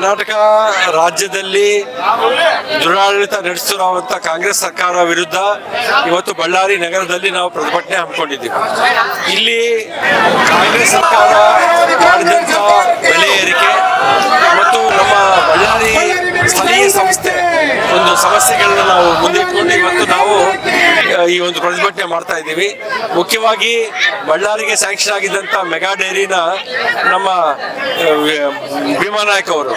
ಕರ್ನಾಟಕ ರಾಜ್ಯದಲ್ಲಿ ದುರಾಡಳಿತ ನಡೆಸುತ್ತಿರುವಂತಹ ಕಾಂಗ್ರೆಸ್ ಸರ್ಕಾರ ವಿರುದ್ಧ ಇವತ್ತು ಬಳ್ಳಾರಿ ನಗರದಲ್ಲಿ ನಾವು ಪ್ರತಿಭಟನೆ ಹಮ್ಮಿಕೊಂಡಿದ್ದೀವಿ. ಇಲ್ಲಿ ಕಾಂಗ್ರೆಸ್ ಸರ್ಕಾರ ಮಾಡಿದಂಥ ಬೆಲೆ ಏರಿಕೆ ಮತ್ತು ನಮ್ಮ ಬಳ್ಳಾರಿ ಸ್ಥಳೀಯ ಸಂಸ್ಥೆ ಒಂದು ಸಮಸ್ಯೆಗಳನ್ನ ನಾವು ಮುಂದಿಟ್ಕೊಂಡು ಇವತ್ತು ನಾವು ಈ ಒಂದು ಪ್ರತಿಭಟನೆ ಮಾಡ್ತಾ ಇದ್ದೀವಿ. ಮುಖ್ಯವಾಗಿ ಬಳ್ಳಾರಿಗೆ ಸ್ಯಾಂಕ್ಷನ್ ಆಗಿದ್ದಂಥ ಮೆಗಾ ಡೈರಿನ ನಮ್ಮ ಭೀಮಾನಾಯಕ್ ಅವರು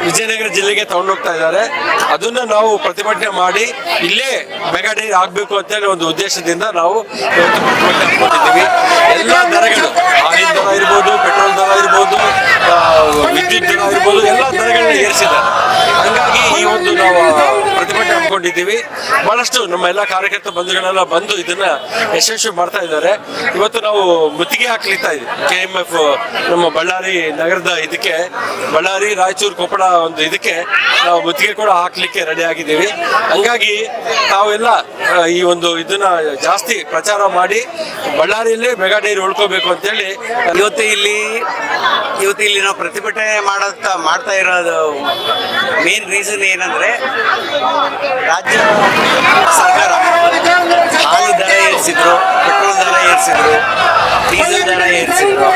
ವಿಜಯನಗರ ಜಿಲ್ಲೆಗೆ ತಗೊಂಡೋಗ್ತಾ ಇದ್ದಾರೆ. ಅದನ್ನ ನಾವು ಪ್ರತಿಭಟನೆ ಮಾಡಿ ಇಲ್ಲೇ ಮೆಗಾ ಡೈರಿ ಆಗ್ಬೇಕು ಅಂತೇಳಿ ಒಂದು ಉದ್ದೇಶದಿಂದ ನಾವು ಇವತ್ತು ಪ್ರತಿಭಟನೆ ಹಾಕೊಂಡಿದ್ದೀವಿ. ಎಲ್ಲ ದರಗಳು, ಹಾಲಿನ ದರ ಇರ್ಬೋದು, ಪೆಟ್ರೋಲ್ ದರ ಇರ್ಬೋದು, ವಿದ್ಯುತ್ ದರ ಇರ್ಬೋದು, ಎಲ್ಲ ದರಗಳನ್ನ ಏರಿಸಿದ್ದಾರೆ. ಹಂಗಾಗಿ ಈ ಒಂದು ನಾವು ಪ್ರತಿಭಟನೆ ಹಮ್ಮಿಕೊಂಡಿದ್ದೀವಿ. ಬಹಳಷ್ಟು ನಮ್ಮ ಎಲ್ಲ ಕಾರ್ಯಕರ್ತ ಬಂಧುಗಳೆಲ್ಲ ಬಂದು ಇದನ್ನ ಯಶಸ್ವಿ ಮಾಡ್ತಾ ಇದ್ದಾರೆ. ಇವತ್ತು ನಾವು ಮುತ್ತಿಗೆ ಹಾಕ್ಲಿತಾ ಇದ್ದೀವಿ KMF ನಮ್ಮ ಬಳ್ಳಾರಿ ನಗರದ ಇದಕ್ಕೆ, ಬಳ್ಳಾರಿ ರಾಯಚೂರು ಕೊಪ್ಪಳ ಒಂದು ಇದಕ್ಕೆ ನಾವು ಮುತ್ತಿಗೆ ಕೂಡ ಹಾಕ್ಲಿಕ್ಕೆ ರೆಡಿ ಆಗಿದ್ದೀವಿ. ಹಂಗಾಗಿ ತಾವೆಲ್ಲ ಈ ಒಂದು ಇದನ್ನ ಜಾಸ್ತಿ ಪ್ರಚಾರ ಮಾಡಿ ಬಳ್ಳಾರಿಯಲ್ಲಿ ಮೆಗಾ ಡೈರಿ ಉಳ್ಕೋಬೇಕು ಅಂತೇಳಿ ಇವತ್ತು ಇಲ್ಲಿ ನಾವು ಪ್ರತಿಭಟನೆ ಮಾಡ್ತಾ ಇರೋದು ಮೇನ್ ರೀಸನ್ ಏನಂದ್ರೆ, ರಾಜ್ಯ ಸರ್ಕಾರ ಹಾಲು ದರ ಏರಿಸಿದ್ರು, ಪೆಟ್ರೋಲ್ ದರ ಏರಿಸಿದ್ರು, ಡೀಸೆಲ್ ದರ ಏರಿಸಿದ್ರು,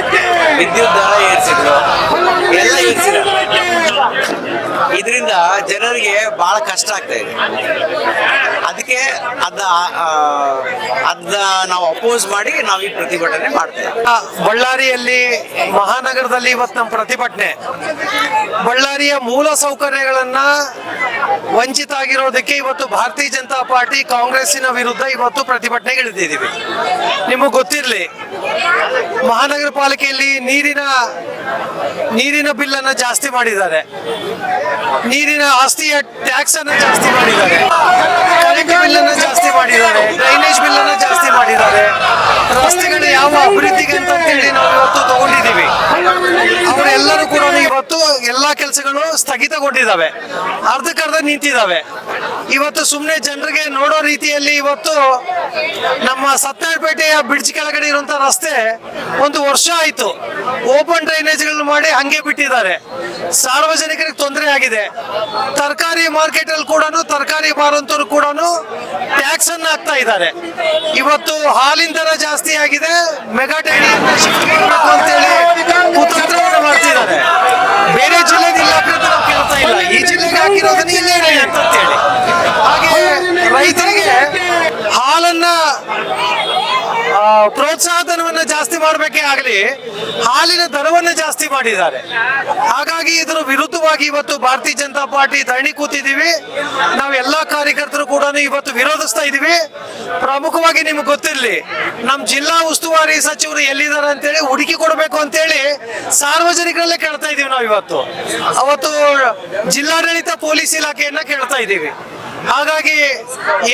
ವಿದ್ಯುತ್ ದರ ಏರಿಸಿದ್ರು, ಎಲ್ಲ ಏರಿಸಿದ್ರು. ಇದರಿಂದ ಜನರಿಗೆ ಬಹಳ ಕಷ್ಟ ಆಗ್ತಾ ಇದೆ. ಅದಕ್ಕೆ ಅದನ್ನ ನಾವು ಅಪೋಸ್ ಮಾಡಿ ನಾವು ಈ ಪ್ರತಿಭಟನೆ ಮಾಡ್ತೇವೆ. ಬಳ್ಳಾರಿಯಲ್ಲಿ ಮಹಾನಗರದಲ್ಲಿ ಇವತ್ತು ನಮ್ಮ ಪ್ರತಿಭಟನೆ ಬಳ್ಳಾರಿಯ ಮೂಲ ಸೌಕರ್ಯಗಳನ್ನ ವಂಚಿತ ಆಗಿರೋದಕ್ಕೆ ಇವತ್ತು ಭಾರತೀಯ ಜನತಾ ಪಾರ್ಟಿ ಕಾಂಗ್ರೆಸ್ಸಿನ ವಿರುದ್ಧ ಇವತ್ತು ಪ್ರತಿಭಟನೆಗೆ ಇಳಿದಿದ್ದೀವಿ. ನಿಮಗೆ ಗೊತ್ತಿರಲಿ, ಮಹಾನಗರ ಪಾಲಿಕೆಯಲ್ಲಿ ನೀರಿನ ಬಿಲ್ ಅನ್ನ ಜಾಸ್ತಿ ಮಾಡಿದ್ದಾರೆ, ನೀರಿನ ಆಸ್ತಿಯ ಟ್ಯಾಕ್ಸ್ ಅನ್ನ ಜಾಸ್ತಿ ಮಾಡಿದ್ದಾರೆ, ಕರೆಂಟ್ ಬಿಲ್ ಅನ್ನ ಜಾಸ್ತಿ ಮಾಡಿದ್ದಾರೆ, ಡ್ರೈನೇಜ್ ಬಿಲ್ ಅನ್ನ ಜಾಸ್ತಿ ಮಾಡಿದ್ದಾರೆ. ರಸ್ತೆಗಳು ಯಾವ ಅಭಿವೃದ್ಧಿಗೆ ಅಂತ ಹೇಳಿ ನಾವು ಇವತ್ತು ತಗೊಂಡಿದ್ದೀವಿ. ಅವರೆಲ್ಲರೂ ಕೂಡ ಇವತ್ತು ಎಲ್ಲಾ ಕೆಲಸಗಳು ಸ್ಥಗಿತಗೊಂಡಿದ್ದಾವೆ, ಅರ್ಧಕ್ಕರ್ಧ ನಿಂತಿದ್ದಾವೆ. ಇವತ್ತು ಸುಮ್ಮನೆ ಜನರಿಗೆ ನೋಡೋ ರೀತಿಯಲ್ಲಿ ಇವತ್ತು ನಮ್ಮ ಸತ್ತನಾಳಪೇಟೆಯ ಬ್ರಿಡ್ಜ್ ಕೆಳಗಡೆ ಇರುವಂತಹ ರಸ್ತೆ 1 ವರ್ಷ ಆಯ್ತು ಓಪನ್ ಡ್ರೈನೇಜ್ಗಳನ್ನು ಮಾಡಿ ಹಂಗೆ ಬಿಟ್ಟಿದ್ದಾರೆ. ಸಾರ್ವಜನಿಕರಿಗೆ ತೊಂದರೆ ಆಗಿದೆ. ತರಕಾರಿ ಮಾರ್ಕೆಟ್ ಅಲ್ಲಿ ಕೂಡ ತರಕಾರಿ ಮಾರುವಂತರು ಕೂಡ ಟ್ಯಾಕ್ಸ್ ಅನ್ನ ಹಾಕ್ತಾ ಇದ್ದಾರೆ. ಇವತ್ತು ಹಾಲಿನ ದರ ಜಾಸ್ತಿ ಆಗಿದೆ, ಮೆಗಾ ಡೈರಿಯನ್ನ ಶಿಫ್ಟ್ ಮಾಡಬೇಕು ಅಂತೇಳಿ ಕುತಂತ್ರವನ್ನು ಮಾಡ್ತಿದ್ದಾರೆ. ಬೇರೆ ಜಿಲ್ಲೆಗೆ ಇಲ್ಲ ಅಂತ ನಾವು ಕೇಳ್ತಾ ಇಲ್ಲ, ಈ ಜಿಲ್ಲೆಗೆ ಹಾಕಿರೋದನ್ನ ಇಲ್ಲೇ ಅಂತ ಹೇಳಿ. ಹಾಗೆ ರೈತರಿಗೆ ಹಾಲನ್ನ ಪ್ರೋತ್ಸಾಹಧನವನ್ನ ಜಾಸ್ತಿ ಮಾಡಬೇಕೇ ಆಗಲಿ, ಹಾಲಿನ ದರವನ್ನ ಜಾಸ್ತಿ ಮಾಡಿದ್ದಾರೆ. ಹಾಗಾಗಿ ಇದರ ವಿರುದ್ಧವಾಗಿ ಇವತ್ತು ಭಾರತೀಯ ಜನತಾ ಪಾರ್ಟಿ ಧರಣಿ ಕೂತಿದ್ದೀವಿ. ನಾವು ಎಲ್ಲಾ ಕಾರ್ಯಕರ್ತರು ಕೂಡ ಇವತ್ತು ವಿರೋಧಿಸ್ತಾ ಇದೀವಿ. ಪ್ರಮುಖವಾಗಿ ನಿಮ್ಗೆ ಗೊತ್ತಿರಲಿ, ನಮ್ಮ ಜಿಲ್ಲಾ ಉಸ್ತುವಾರಿ ಸಚಿವರು ಎಲ್ಲಿದ್ದಾರೆ ಅಂತೇಳಿ ಹುಡುಕಿ ಕೊಡಬೇಕು ಅಂತೇಳಿ ಸಾರ್ವಜನಿಕರಲ್ಲೇ ಕೇಳ್ತಾ ಇದೀವಿ. ನಾವು ಅವತ್ತು ಜಿಲ್ಲಾಡಳಿತ ಪೊಲೀಸ್ ಇಲಾಖೆಯನ್ನ ಕೇಳ್ತಾ ಇದ್ದೀವಿ. ಹಾಗಾಗಿ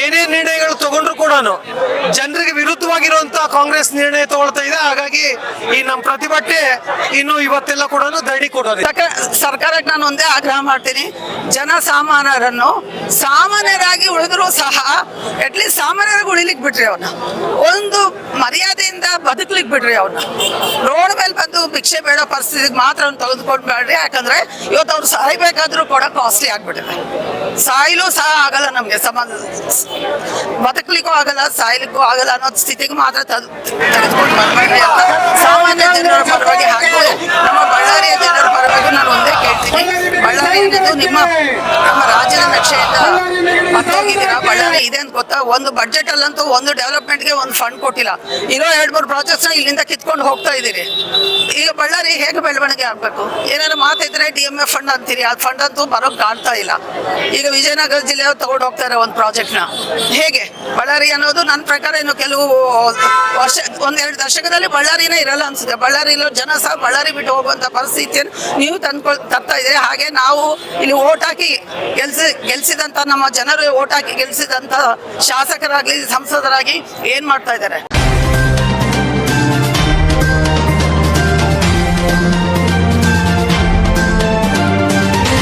ಏನೇ ನಿರ್ಣಯಗಳು ತಗೊಂಡ್ರು ಕೂಡ ಜನರಿಗೆ ವಿರುದ್ಧವಾಗಿರುವಂತಹ ಕಾಂಗ್ರೆಸ್ ನಿರ್ಣಯ ತಗೊಳ್ತಾ ಇದೆ. ಹಾಗಾಗಿ ಈ ನಮ್ಮ ಪ್ರತಿಭಟನೆ ಇನ್ನು ಇವತ್ತೆಲ್ಲ ಕೂಡ ಧರಣಿ ಕೊಡೋದು. ಸರ್ಕಾರಕ್ಕೆ ನಾನು ಒಂದೇ ಆಗ್ರಹ ಮಾಡ್ತೀನಿ, ಜನಸಾಮಾನ್ಯರನ್ನು ಸಾಮಾನ್ಯರಾಗಿ ಉಳಿದ್ರು ಸಹ ಅಟ್ಲೀಸ್ಟ್ ಸಾಮಾನ್ಯರಾಗಿ ಉಳಿಲಿಕ್ಕೆ ಬಿಡ್ರಿ, ಅವ್ರನ್ನ ಒಂದು ಮರ್ಯಾದೆಯಿಂದ ಬದುಕಲಿಕ್ಕೆ ಬಿಡ್ರಿ. ಅವ್ರನ್ನ ರೋಡ್ ಮೇಲೆ ಬಂದು ಭಿಕ್ಷೆ ಬೇಡ ಪರಿಸ್ಥಿತಿಗೆ ಮಾತ್ರ ತೆಗೆದುಕೊಂಡು ಬೇಡ್ರಿ. ಯಾಕಂದ್ರೆ ಇವತ್ತು ಅವ್ರು ಸಾಯ್ಬೇಕಾದ್ರೂ ಕೂಡ ಕಾಸ್ಟ್ಲಿ ಆಗ್ಬಿಟ್ಟಿದೆ. ಸಾಯ್ಲು ಸಹ ಆಗಲ್ಲ, ನಮ್ಗೆ ಸಮಾಜ ಬದುಕಲಿಕ್ಕೂ ಆಗಲ್ಲ, ಸಾಯ್ಲಿಕ್ಕೂ ಆಗಲ್ಲ ಅನ್ನೋ ಸ್ಥಿತಿಗೆ ಮಾತ್ರ ತೆಗೆದುಕೊಂಡು ಬರ್ಬೇಡ್ರಿ ಅಂತ ಸಾಮಾನ್ಯ ಜನರ ಪರವಾಗಿ ಹಾಗೂ ನಮ್ಮ ಬಳ್ಳಾರಿಯ ಜನರ ಪರವಾಗಿ ನಾನು ಒಂದೇ ಕೇಳ್ತೀನಿ. ಬಳ್ಳಾರಿ ಅನ್ನೋದು ನಮ್ಮ ರಾಜ್ಯದ ನಕ್ಷೆಯಿಂದ ಮತ್ತೋಗಿದ್ದೀರಾ. ಬಳ್ಳಾರಿ ಇದೆ ಅಂತ ಗೊತ್ತಾ, ಒಂದು ಬಡ್ಜೆಟ್ ಅಲ್ಲಂತೂ ಒಂದು ಡೆವಲಪ್ಮೆಂಟ್ಗೆ ಒಂದು ಫಂಡ್ ಕೊಟ್ಟಿಲ್ಲ. ಇರೋ 2-3 ಪ್ರಾಜೆಕ್ಟ್ಸ್ ಇಲ್ಲಿಂದ ಕಿತ್ಕೊಂಡು ಹೋಗ್ತಾ ಇದ್ದೀರಿ. ಈಗ ಬಳ್ಳಾರಿ ಹೇಗೆ ಬೆಳವಣಿಗೆ ಆಗ್ಬೇಕು? ಏನಾದ್ರು ಮಾತಿದ್ರೆ DMF ಫಂಡ್ ಅಂತೀರಿ, ಆ ಫಂಡ್ ಅಂತೂ ಬರೋಕ್ ಕಾಣ್ತಾ ಇಲ್ಲ. ಈಗ ವಿಜಯನಗರ ಜಿಲ್ಲೆಯವ್ರು ತಗೊಂಡು ಹೋಗ್ತಾರೆ ಒಂದು ಪ್ರಾಜೆಕ್ಟ್ನ. ಹೇಗೆ ಬಳ್ಳಾರಿ ಅನ್ನೋದು ನನ್ನ ಪ್ರಕಾರ ಇನ್ನು ಕೆಲವು ವರ್ಷ 1-2 ದಶಕದಲ್ಲಿ ಬಳ್ಳಾರಿನೇ ಇರಲ್ಲ ಅನ್ಸುತ್ತೆ. ಬಳ್ಳಾರಿలో ಜನ ಸಹ ಬಳ್ಳಾರಿ ಬಿಟ್ಟು ಹೋಗುವಂತ ಪರಿಸ್ಥಿತಿಯನ್ನು ನೀವು ತರ್ತಾ ಇದ್ದೀರಿ. ಹಾಗೆ ನಾವು ಇಲ್ಲಿ ಓಟ್ ಹಾಕಿ ಗೆಲ್ಸಿದಂತ ನಮ್ಮ ಜನರು ಓಟ್ ಹಾಕಿ ಗೆಲ್ಸಿದಂತ ಶಾಸಕರಾಗ್ಲಿ ಸಂಸದರಾಗಿ ಏನ್ ಮಾಡ್ತಾ ಇದ್ದಾರೆ?